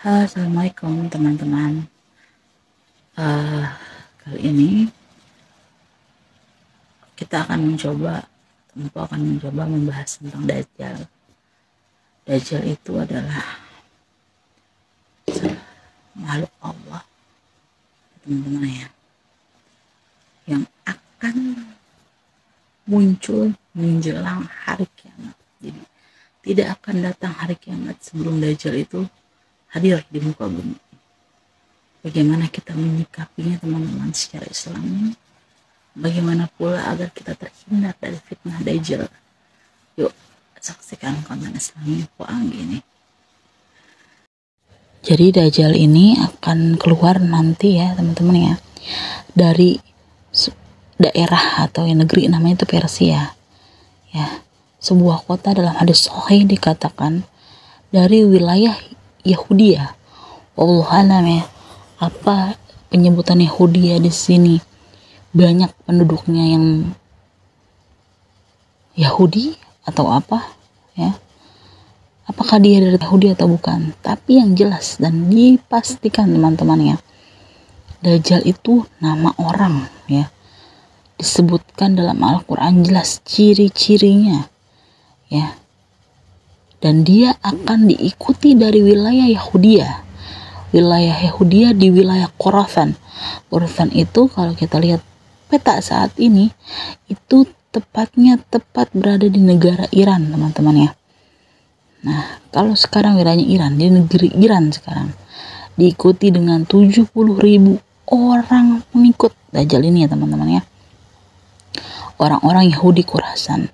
Halo, assalamualaikum teman-teman. Eh, Kali ini kita akan mencoba membahas tentang Dajjal. Dajjal itu adalah makhluk Allah, teman-teman ya, yang akan muncul menjelang hari kiamat. Jadi tidak akan datang hari kiamat sebelum Dajjal itu hadir di muka bumi. Bagaimana kita menyikapinya teman-teman secara Islami? Bagaimana pula agar kita terhindar dari fitnah Dajjal? Yuk saksikan konten Islami Poang ini. Jadi Dajjal ini akan keluar nanti ya teman-teman ya, dari daerah atau negeri namanya itu Persia ya, sebuah kota. Dalam hadis sahih dikatakan dari wilayah Yahudi ya, Allah alam ya, apa penyebutan Yahudi di sini, banyak penduduknya yang Yahudi atau apa ya, apakah dia dari Yahudi atau bukan, tapi yang jelas dan dipastikan teman-teman ya, Dajjal itu nama orang ya, disebutkan dalam Al-Quran jelas ciri-cirinya ya, dan dia akan diikuti dari wilayah Yahudia. Wilayah Yahudia di wilayah Khurasan. Khurasan itu kalau kita lihat peta saat ini itu tepat berada di negara Iran teman-teman ya. Nah kalau sekarang wilayahnya Iran, di negeri Iran sekarang diikuti dengan 70.000 orang pengikut Dajjal ini ya teman-teman ya, orang-orang Yahudi Khurasan.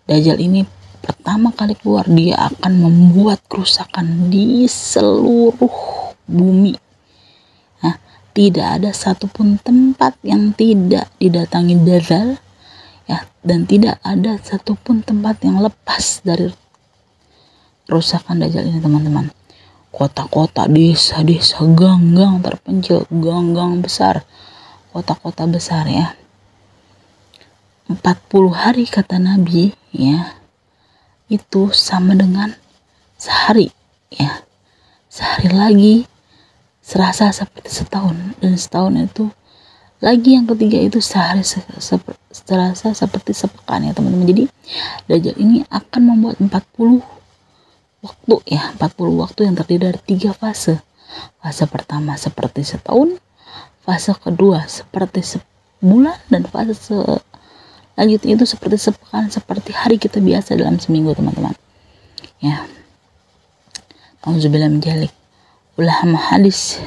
Dajjal ini pertama kali keluar, dia akan membuat kerusakan di seluruh bumi. Nah, tidak ada satupun tempat yang tidak didatangi Dajjal ya, dan tidak ada satupun tempat yang lepas dari kerusakan Dajjal ini teman-teman. Kota-kota, desa-desa, gang-gang terpencil, gang-gang besar, kota-kota besar ya. 40 hari kata Nabi ya, itu sama dengan sehari ya, sehari lagi serasa seperti setahun, dan setahun itu lagi yang ketiga itu sehari serasa seperti sepekan ya teman-teman. Jadi Dajjal ini akan membuat 40 waktu ya, 40 waktu yang terdiri dari 3 fase. Fase pertama seperti setahun, fase kedua seperti sebulan, dan fase lanjutnya itu seperti sepekan, seperti hari kita biasa dalam seminggu teman-teman ya. Auzubillah min dzalik. Ulama hadis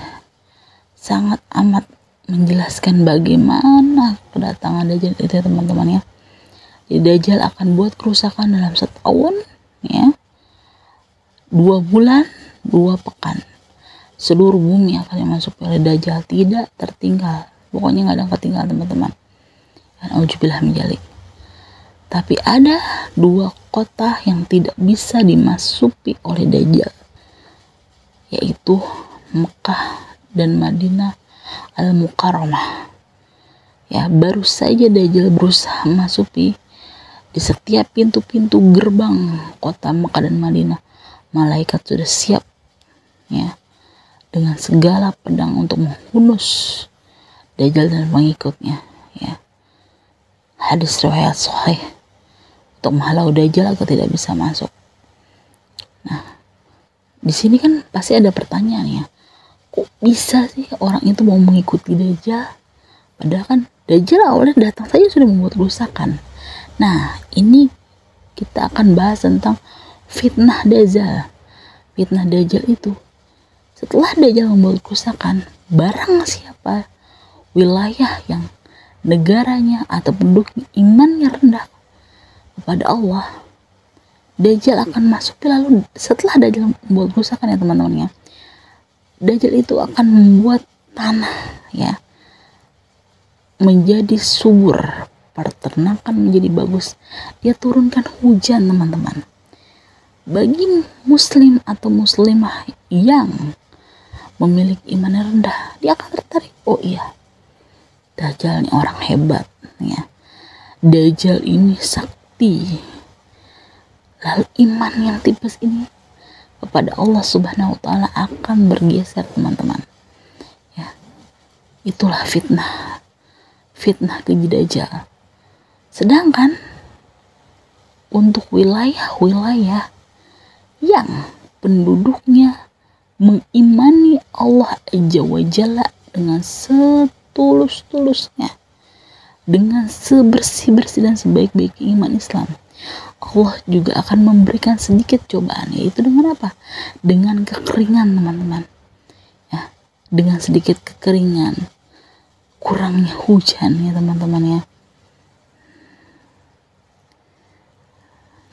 sangat amat menjelaskan bagaimana kedatangan Dajjal itu ya teman-teman ya. Jadi Dajjal akan buat kerusakan dalam setahun ya, 2 bulan, 2 pekan. Seluruh bumi akan dimasuki oleh Dajjal, tidak tertinggal, pokoknya nggak ada yang ketinggalan teman-teman. Auzubillah min dzalik. Tapi ada 2 kota yang tidak bisa dimasuki oleh Dajjal, yaitu Mekah dan Madinah Al-Mukarramah ya. Baru saja Dajjal berusaha masuki, di setiap pintu-pintu gerbang kota Mekah dan Madinah, malaikat sudah siap ya dengan segala pedang untuk menghunus Dajjal dan pengikutnya ya. Hadis riwayat sahih untuk menghalau Dajjal agar tidak bisa masuk. Nah, di sini kan pasti ada pertanyaan ya, kok bisa sih orang itu mau mengikuti Dajjal? Padahal kan Dajjal awalnya datang saja sudah membuat kerusakan. Nah, ini kita akan bahas tentang fitnah Dajjal. Fitnah Dajjal itu, setelah Dajjal membuat kerusakan, barang siapa wilayah yang negaranya atau penduduknya imannya rendah kepada Allah, Dajjal akan masuk. Lalu setelah Dajjal membuat kerusakan ya teman-teman ya, Dajjal itu akan membuat tanah ya menjadi subur, peternakan menjadi bagus, dia turunkan hujan teman-teman. Bagi muslim atau muslimah yang memiliki iman yang rendah, dia akan tertarik, oh iya, Dajjal ini orang hebat ya, Dajjal ini sakti. Lalu iman yang tipes ini kepada Allah Subhanahu wa taala akan bergeser, teman-teman. Ya. Itulah fitnah keji Dajjal. Sedangkan untuk wilayah-wilayah yang penduduknya mengimani Allah Azza wa Jalla dengan setulus-tulusnya, dengan sebersih-bersih dan sebaik-baik iman Islam, Allah juga akan memberikan sedikit cobaan, yaitu dengan apa? Dengan kekeringan, teman-teman. Ya, dengan sedikit kekeringan, kurangnya hujan, ya teman-teman ya.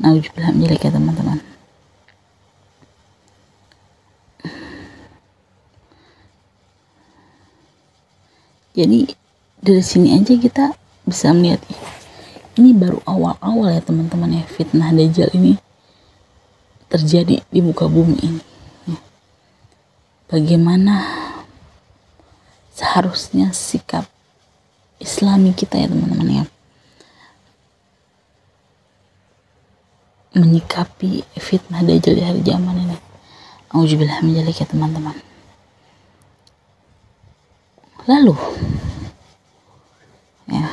Nauzubillah min dzalik, ya teman-teman. Jadi dari sini aja kita bisa melihat, ini baru awal-awal ya teman-teman ya, fitnah Dajjal ini terjadi di muka bumi ini. Bagaimana seharusnya sikap Islami kita ya teman-teman ya, menyikapi fitnah Dajjal di hari zaman ini. Auzubillah min dzalik, ya teman-teman. Lalu ya,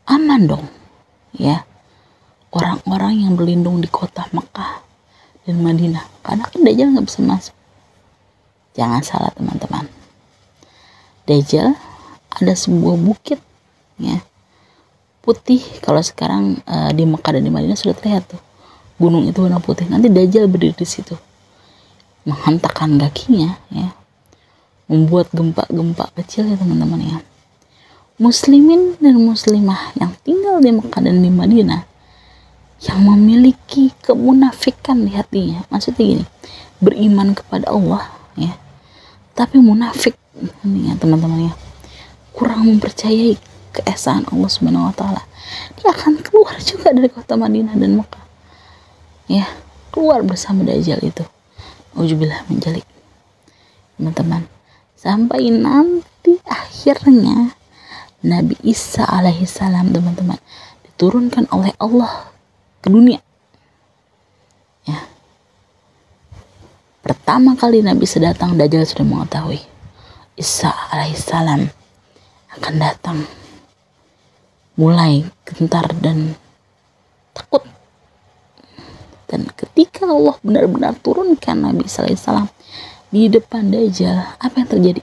aman dong ya orang-orang yang berlindung di kota Mekah dan Madinah, karena kan Dajjal nggak bisa masuk. Jangan salah teman-teman, Dajjal ada sebuah bukit ya, putih. Kalau sekarang di Mekah dan di Madinah sudah terlihat tuh gunung itu warna putih. Nanti Dajjal berdiri di situ, menghentakkan kakinya ya, membuat gempa-gempa kecil ya teman-teman ya. Muslimin dan muslimah yang tinggal di Mekah dan di Madinah yang memiliki kemunafikan di hatinya, maksudnya gini, beriman kepada Allah ya, tapi munafik ya teman-teman ya, kurang mempercayai keesaan Allah Subhanahu wa taala, dia akan keluar juga dari kota Madinah dan Mekah ya, keluar bersama Dajjal itu. Auzubillah min dzalik, teman-teman. Sampai nanti akhirnya Nabi Isa alaihissalam, teman-teman, diturunkan oleh Allah ke dunia ya. Pertama kali Nabi Isa datang, Dajjal sudah mengetahui Isa alaihissalam akan datang, mulai gentar dan takut. Dan ketika Allah benar-benar turunkan Nabi Isa alaihissalam di depan Dajjal, apa yang terjadi?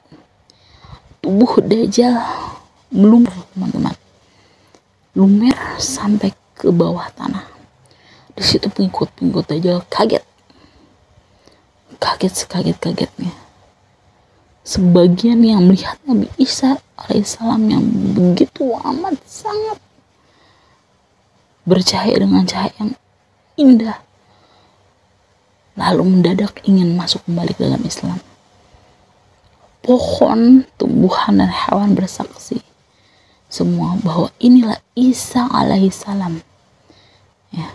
Tubuh Dajjal melumer, teman-teman, lumer sampai ke bawah tanah. Di situ pengikut Dajjal kaget sekaget-kagetnya. Sebagian yang melihat Nabi Isa alaihissalam yang begitu amat sangat bercahaya dengan cahaya yang indah, lalu mendadak ingin masuk kembali ke dalam Islam. Pohon, tumbuhan, dan hewan bersaksi semua bahwa inilah Isa alaihissalam ya.